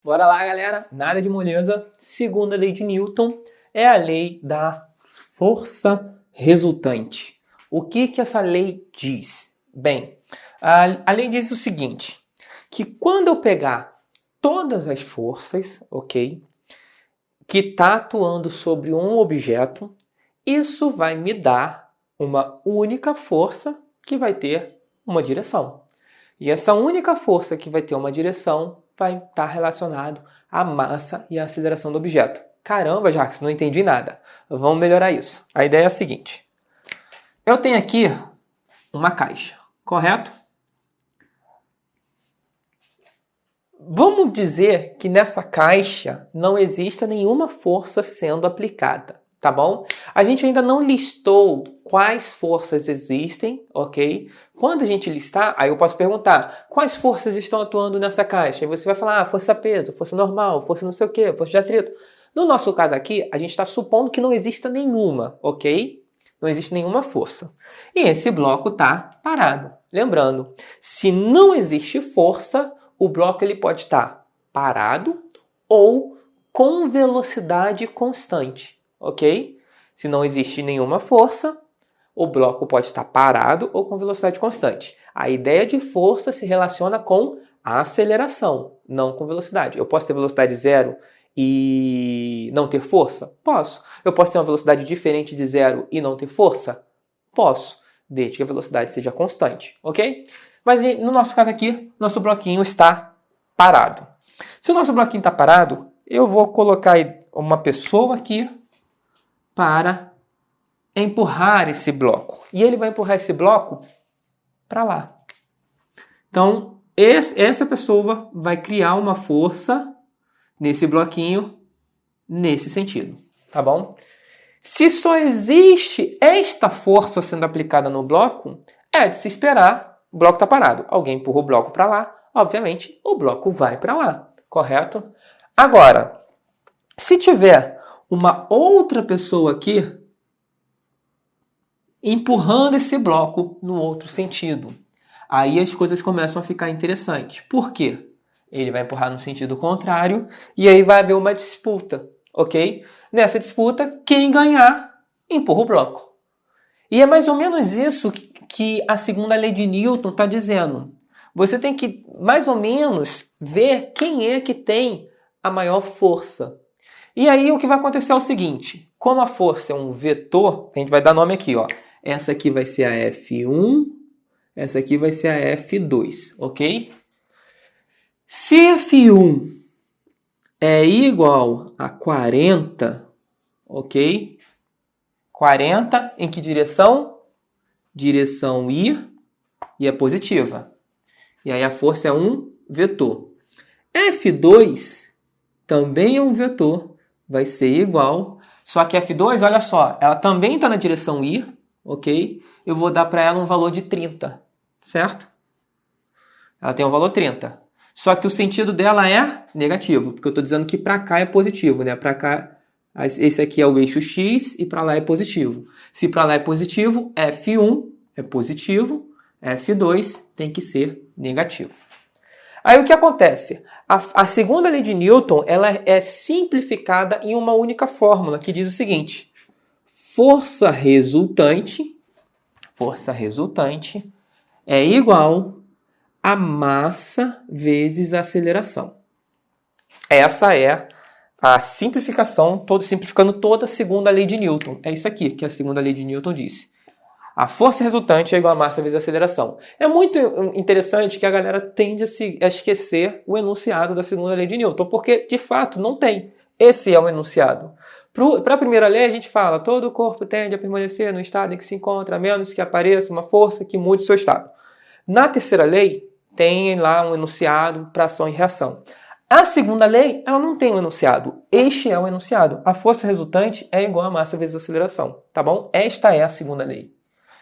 Bora lá, galera. Nada de moleza. Segunda lei de Newton é a lei da força resultante. O que essa lei diz? Bem, a lei diz o seguinte, que quando eu pegar todas as forças, ok, que está atuando sobre um objeto, isso vai me dar uma única força que vai ter uma direção. E essa única força que vai ter uma direção vai estar relacionado à massa e à aceleração do objeto. Caramba, Jacques, não entendi nada. Vamos melhorar isso. A ideia é a seguinte. Eu tenho aqui uma caixa, correto? Vamos dizer que nessa caixa não exista nenhuma força sendo aplicada, tá bom? A gente ainda não listou quais forças existem, ok? Quando a gente listar, aí eu posso perguntar, quais forças estão atuando nessa caixa? E você vai falar, força peso, força normal, força não sei o quê, força de atrito. No nosso caso aqui, a gente está supondo que não exista nenhuma, ok? Não existe nenhuma força. E esse bloco está parado. Lembrando, se não existe força, o bloco ele pode estar parado ou com velocidade constante, ok? Se não existe nenhuma força, o bloco pode estar parado ou com velocidade constante. A ideia de força se relaciona com a aceleração, não com velocidade. Eu posso ter velocidade zero e não ter força? Posso. Eu posso ter uma velocidade diferente de zero e não ter força? Posso, desde que a velocidade seja constante, ok? Mas no nosso caso aqui, nosso bloquinho está parado. Se o nosso bloquinho está parado, eu vou colocar uma pessoa aqui para empurrar esse bloco. E ele vai empurrar esse bloco para lá. Então, essa pessoa vai criar uma força nesse bloquinho, nesse sentido, tá bom? Se só existe esta força sendo aplicada no bloco, é de se esperar, o bloco está parado. Alguém empurra o bloco para lá, obviamente o bloco vai para lá, correto? Agora, se tiver uma outra pessoa aqui empurrando esse bloco no outro sentido, aí as coisas começam a ficar interessantes. Por quê? Ele vai empurrar no sentido contrário e aí vai haver uma disputa, ok? Nessa disputa, quem ganhar, empurra o bloco. E é mais ou menos isso que a segunda lei de Newton está dizendo. Você tem que, mais ou menos, ver quem é que tem a maior força. E aí o que vai acontecer é o seguinte, como a força é um vetor, a gente vai dar nome aqui, ó. Essa aqui vai ser a F1, essa aqui vai ser a F2, ok? Se F1 é igual a 40, ok? 40 em que direção? Direção I e é positiva. E aí a força é um vetor. F2 também é um vetor, vai ser igual. Só que F2, olha só, ela também está na direção I, ok? Eu vou dar para ela um valor de 30, certo? Ela tem um valor 30. Só que o sentido dela é negativo, porque eu estou dizendo que para cá é positivo, né? Para cá, esse aqui é o eixo X e para lá é positivo. Se para lá é positivo, F1 é positivo, F2 tem que ser negativo. Aí o que acontece? A segunda lei de Newton ela é simplificada em uma única fórmula que diz o seguinte: força resultante é igual a massa vezes a aceleração. Essa é a simplificação, simplificando toda a segunda lei de Newton. É isso aqui que a segunda lei de Newton disse. A força resultante é igual a massa vezes a aceleração. É muito interessante que a galera tende a esquecer o enunciado da segunda lei de Newton, porque, de fato, não tem. Esse é o enunciado. Para a primeira lei, a gente fala, todo corpo tende a permanecer no estado em que se encontra, a menos que apareça uma força que mude seu estado. Na terceira lei, tem lá um enunciado para ação e reação. A segunda lei, ela não tem um enunciado. Este é o enunciado. A força resultante é igual a massa vezes a aceleração, tá bom? Esta é a segunda lei,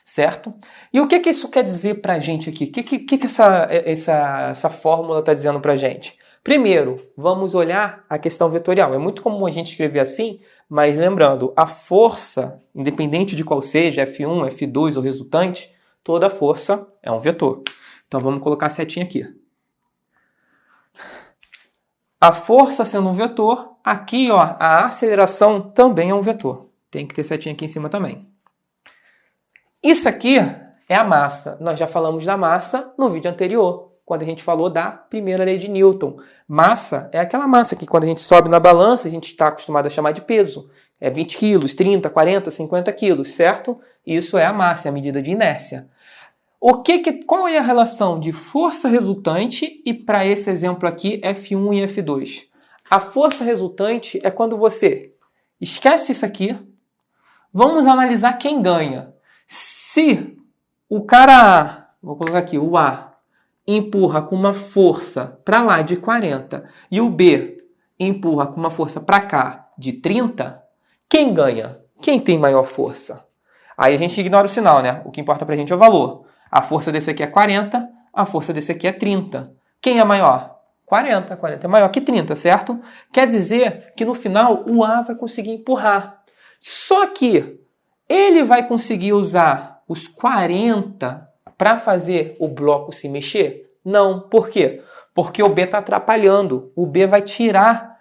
certo? E o que isso quer dizer para a gente aqui? O que essa fórmula está dizendo para a gente? Primeiro, vamos olhar a questão vetorial. É muito comum a gente escrever assim, mas lembrando, a força, independente de qual seja, F1, F2 ou resultante, toda força é um vetor. Então vamos colocar a setinha aqui. A força sendo um vetor, aqui ó, a aceleração também é um vetor. Tem que ter setinha aqui em cima também. Isso aqui é a massa. Nós já falamos da massa no vídeo anterior, quando a gente falou da primeira lei de Newton. Massa é aquela massa que quando a gente sobe na balança, a gente está acostumado a chamar de peso. É 20 quilos, 30, 40, 50 quilos, certo? Isso é a massa, é a medida de inércia. Qual é a relação de força resultante e, para esse exemplo aqui, F1 e F2? A força resultante é quando você esquece isso aqui. Vamos analisar quem ganha. Se o cara A, vou colocar aqui, o A, empurra com uma força para lá de 40 e o B empurra com uma força para cá de 30, quem ganha? Quem tem maior força? Aí a gente ignora o sinal, né? O que importa pra gente é o valor. A força desse aqui é 40, a força desse aqui é 30. Quem é maior? 40. 40 é maior que 30, certo? Quer dizer que no final o A vai conseguir empurrar. Só que ele vai conseguir usar os 40 para fazer o bloco se mexer? Não. Por quê? Porque o B está atrapalhando. O B vai tirar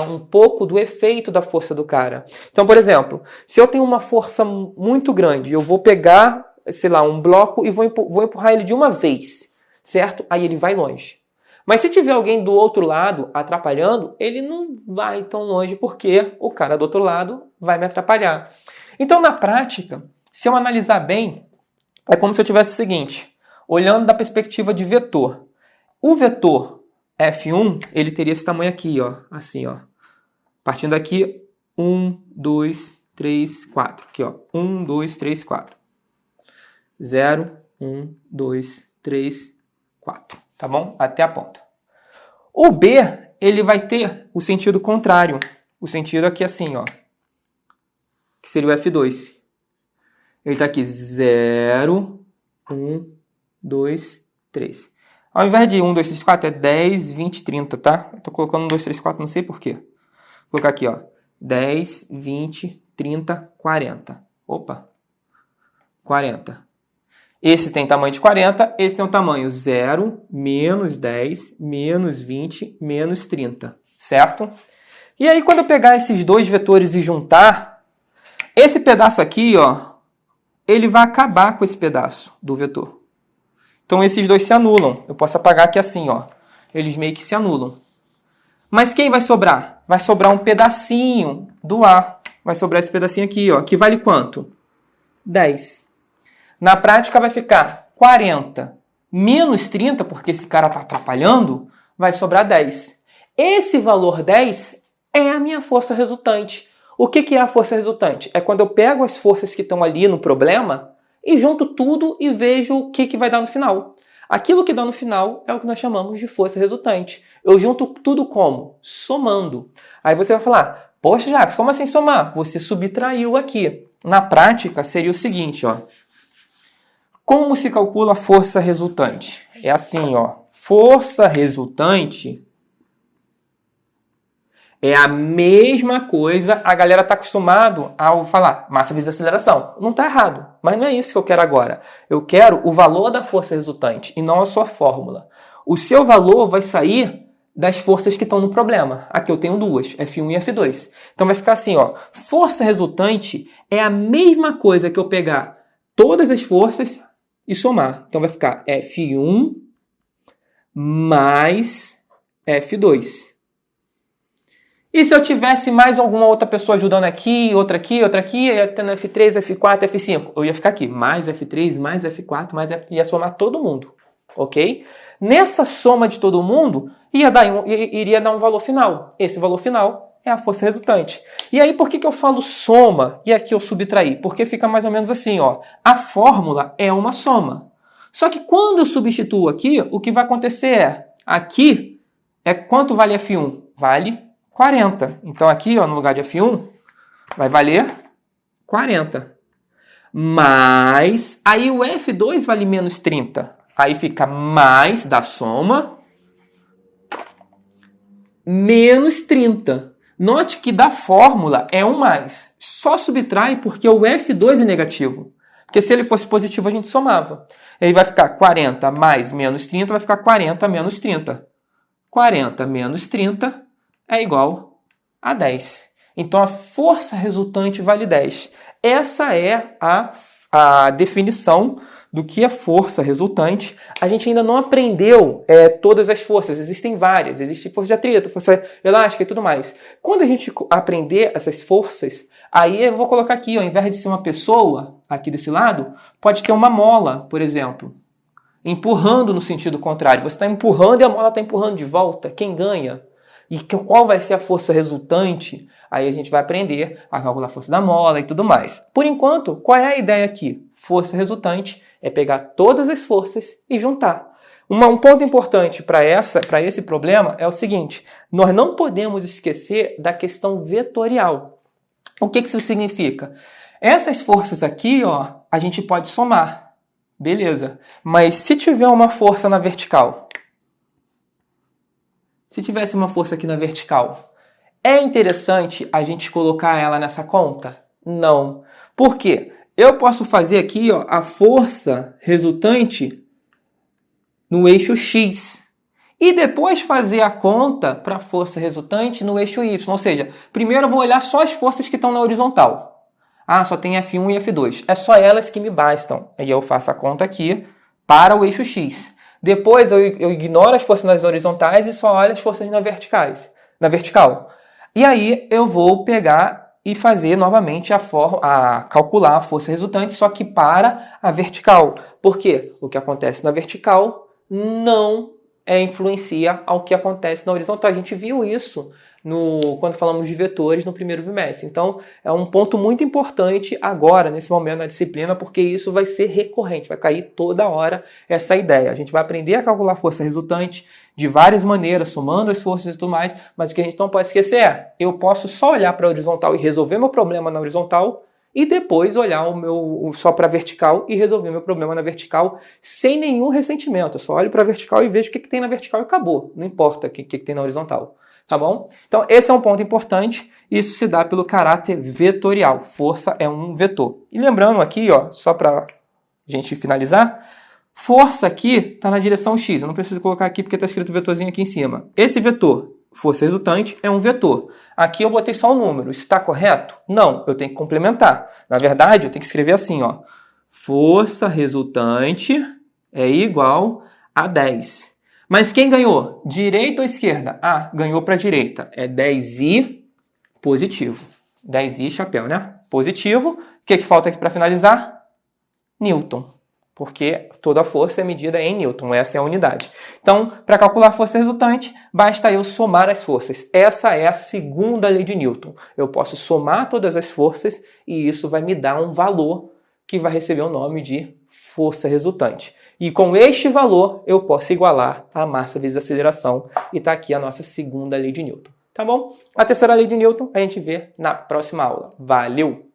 um pouco do efeito da força do cara. Então, por exemplo, se eu tenho uma força muito grande, eu vou pegar, sei lá, um bloco e vou empurrar ele de uma vez, certo? Aí ele vai longe. Mas se tiver alguém do outro lado atrapalhando, ele não vai tão longe porque o cara do outro lado vai me atrapalhar. Então, na prática, se eu analisar bem, é como se eu tivesse o seguinte, olhando da perspectiva de vetor. O vetor F1, ele teria esse tamanho aqui, ó, assim, ó. Partindo daqui, 1, 2, 3, 4. Aqui, ó, 1, 2, 3, 4. 0, 1, 2, 3, 4. Tá bom? Até a ponta. O B, ele vai ter o sentido contrário. O sentido aqui assim, ó. Que seria o F2. Ele tá aqui, 0, 1, 2, 3. Ao invés de 1, 2, 3, 4, é 10, 20, 30, tá? Eu tô colocando 1, 2, 3, 4, não sei por quê. Vou colocar aqui, ó. 10, 20, 30, 40. Opa. 40. Esse tem tamanho de 40, esse tem um tamanho 0, menos 10, menos 20, menos 30, certo? E aí, quando eu pegar esses dois vetores e juntar, esse pedaço aqui, ó, ele vai acabar com esse pedaço do vetor. Então, esses dois se anulam. Eu posso apagar aqui assim, ó. Eles meio que se anulam. Mas quem vai sobrar? Vai sobrar um pedacinho do A. Vai sobrar esse pedacinho aqui, ó, que vale quanto? 10. Na prática vai ficar 40 menos 30, porque esse cara está atrapalhando, vai sobrar 10. Esse valor 10 é a minha força resultante. O que é a força resultante? É quando eu pego as forças que estão ali no problema e junto tudo e vejo o que vai dar no final. Aquilo que dá no final é o que nós chamamos de força resultante. Eu junto tudo como? Somando. Aí você vai falar, poxa, Jacques, como assim somar? Você subtraiu aqui. Na prática, seria o seguinte, ó. Como se calcula a força resultante? É assim, ó. Força resultante é a mesma coisa. A galera está acostumado a falar massa vezes aceleração. Não está errado, mas não é isso que eu quero agora. Eu quero o valor da força resultante e não a sua fórmula. O seu valor vai sair das forças que estão no problema. Aqui eu tenho duas, F1 e F2. Então vai ficar assim, ó. Força resultante é a mesma coisa que eu pegar todas as forças e somar. Então vai ficar F1 mais F2. E se eu tivesse mais alguma outra pessoa ajudando aqui, outra aqui, ia tendo F3, F4, F5. Eu ia ficar aqui, mais F3, mais F4, mais F... ia somar todo mundo, ok? Nessa soma de todo mundo, iria dar um valor final. Esse valor final é a força resultante. E aí, por que eu falo soma e aqui eu subtraí? Porque fica mais ou menos assim, ó. A fórmula é uma soma. Só que quando eu substituo aqui, o que vai acontecer é, aqui é quanto vale F1? Vale 40. Então aqui, ó, no lugar de F1, vai valer 40. Mas aí o F2 vale menos 30. Aí fica mais da soma menos 30. Note que da fórmula é um mais. Só subtrai porque o F2 é negativo. Porque se ele fosse positivo, a gente somava. Aí vai ficar 40 mais menos 30, vai ficar 40 menos 30. 40 menos 30 é igual a 10. Então, a força resultante vale 10. Essa é a definição do que é força resultante. A gente ainda não aprendeu todas as forças. Existem várias. Existe força de atrito, força elástica e tudo mais. Quando a gente aprender essas forças, aí eu vou colocar aqui, ao invés de ser uma pessoa, aqui desse lado, pode ter uma mola, por exemplo, empurrando no sentido contrário. Você está empurrando e a mola está empurrando de volta. Quem ganha? E qual vai ser a força resultante? Aí a gente vai aprender a calcular a força da mola e tudo mais. Por enquanto, qual é a ideia aqui? Força resultante é pegar todas as forças e juntar. Um ponto importante para esse problema é o seguinte: nós não podemos esquecer da questão vetorial. O que isso significa? Essas forças aqui, ó, a gente pode somar. Beleza. Mas se tiver uma força na vertical, se tivesse uma força aqui na vertical, é interessante a gente colocar ela nessa conta? Não. Por quê? Eu posso fazer aqui, ó, a força resultante no eixo X. E depois fazer a conta para a força resultante no eixo Y. Ou seja, primeiro eu vou olhar só as forças que estão na horizontal. Ah, só tem F1 e F2. É só elas que me bastam. Aí eu faço a conta aqui para o eixo X. Depois eu ignoro as forças nas horizontais e só olho as forças na vertical. E aí eu vou pegar e fazer novamente calcular a força resultante, só que para a vertical. Por quê? O que acontece na vertical não influencia ao que acontece na horizontal. A gente viu isso quando falamos de vetores no primeiro bimestre. Então, é um ponto muito importante agora, nesse momento na disciplina, porque isso vai ser recorrente, vai cair toda hora essa ideia. A gente vai aprender a calcular a força resultante de várias maneiras, somando as forças e tudo mais, mas o que a gente não pode esquecer é, eu posso só olhar para a horizontal e resolver meu problema na horizontal, e depois olhar só para a vertical e resolver meu problema na vertical sem nenhum ressentimento. Eu só olho para a vertical e vejo o que tem na vertical e acabou. Não importa o que tem na horizontal. Tá bom? Então, esse é um ponto importante. Isso se dá pelo caráter vetorial. Força é um vetor. E lembrando aqui, ó, só para a gente finalizar, força aqui está na direção X. Eu não preciso colocar aqui porque está escrito vetorzinho aqui em cima. Esse vetor, força resultante, é um vetor. Aqui eu botei só um número. Está correto? Não, eu tenho que complementar. Na verdade, eu tenho que escrever assim, ó. Força resultante é igual a 10. Mas quem ganhou? Direita ou esquerda? Ah, ganhou para a direita. É 10i positivo. 10i chapéu, né? Positivo. O que falta aqui para finalizar? Newton. Porque toda a força é medida em Newton. Essa é a unidade. Então, para calcular a força resultante, basta eu somar as forças. Essa é a segunda lei de Newton. Eu posso somar todas as forças e isso vai me dar um valor que vai receber o nome de força resultante. E com este valor, eu posso igualar a massa vezes a aceleração. E está aqui a nossa segunda lei de Newton. Tá bom? A terceira lei de Newton a gente vê na próxima aula. Valeu!